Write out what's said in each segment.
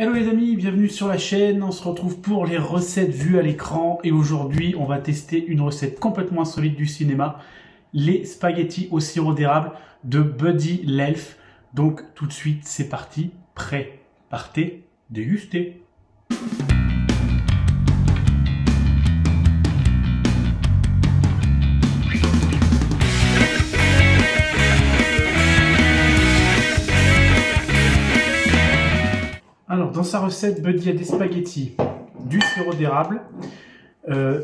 Hello les amis, bienvenue sur la chaîne, on se retrouve pour les recettes vues à l'écran et aujourd'hui on va tester une recette complètement insolite du cinéma, les spaghettis au sirop d'érable de Buddy l'Elf. Donc tout de suite c'est parti, prêt, partez, dégustez. Alors, dans sa recette, Buddy a des spaghettis, du sirop d'érable,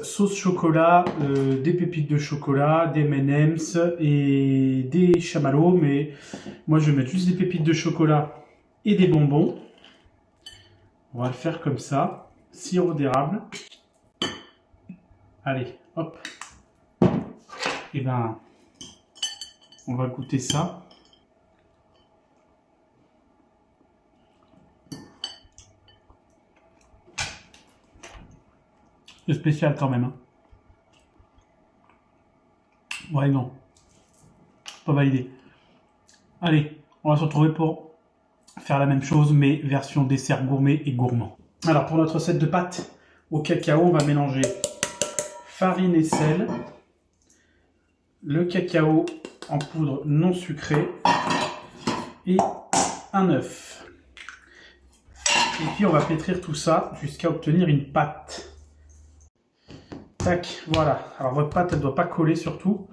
sauce chocolat, des pépites de chocolat, des M&M's et des chamallows. Mais moi, je vais mettre juste des pépites de chocolat et des bonbons. On va le faire comme ça. Sirop d'érable. Allez, hop. Et ben, on va goûter ça. C'est spécial quand même. Hein. Ouais, non. Pas validé. Allez, on va se retrouver pour faire la même chose, mais version dessert gourmet et gourmand. Alors, pour notre recette de pâtes au cacao, on va mélanger farine et sel, le cacao en poudre non sucrée et un œuf. Et puis, on va pétrir tout ça jusqu'à obtenir une pâte. Tac, voilà. Alors votre pâte, elle ne doit pas coller surtout.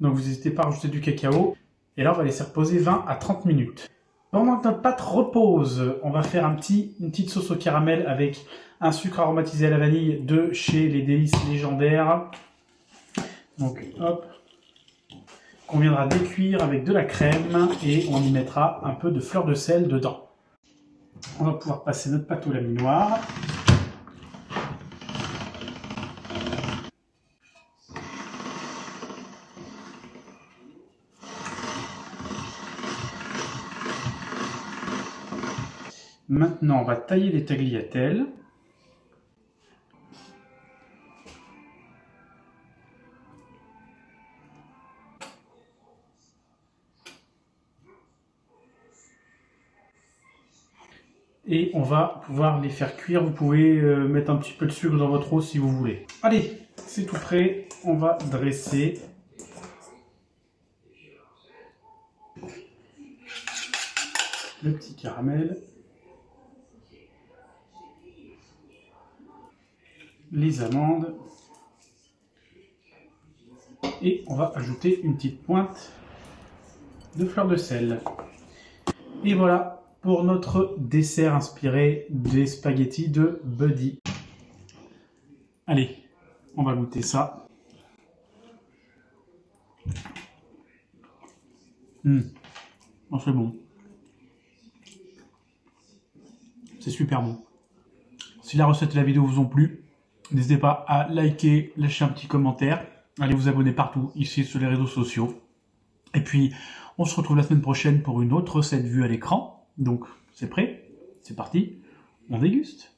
Donc vous n'hésitez pas à rajouter du cacao. Et là, on va laisser reposer 20 à 30 minutes. Pendant que notre pâte repose, on va faire une petite sauce au caramel avec un sucre aromatisé à la vanille de chez Les Délices Légendaires. Donc hop, qu'on viendra décuire avec de la crème et on y mettra un peu de fleur de sel dedans. On va pouvoir passer notre pâte au laminoir. Maintenant, on va tailler les tagliatelles. Et on va pouvoir les faire cuire. Vous pouvez mettre un petit peu de sucre dans votre eau si vous voulez. Allez, c'est tout prêt. On va dresser. Le petit caramel. Les amandes. Et on va ajouter une petite pointe de fleur de sel. Et voilà pour notre dessert inspiré des spaghettis de Buddy. Allez, on va goûter ça. Oh, c'est bon. C'est super bon. Si la recette et la vidéo vous ont plu, n'hésitez pas à liker, lâcher un petit commentaire. Allez vous abonner partout, ici sur les réseaux sociaux. Et puis, on se retrouve la semaine prochaine pour une autre recette vue à l'écran. Donc, c'est prêt, c'est parti, on déguste.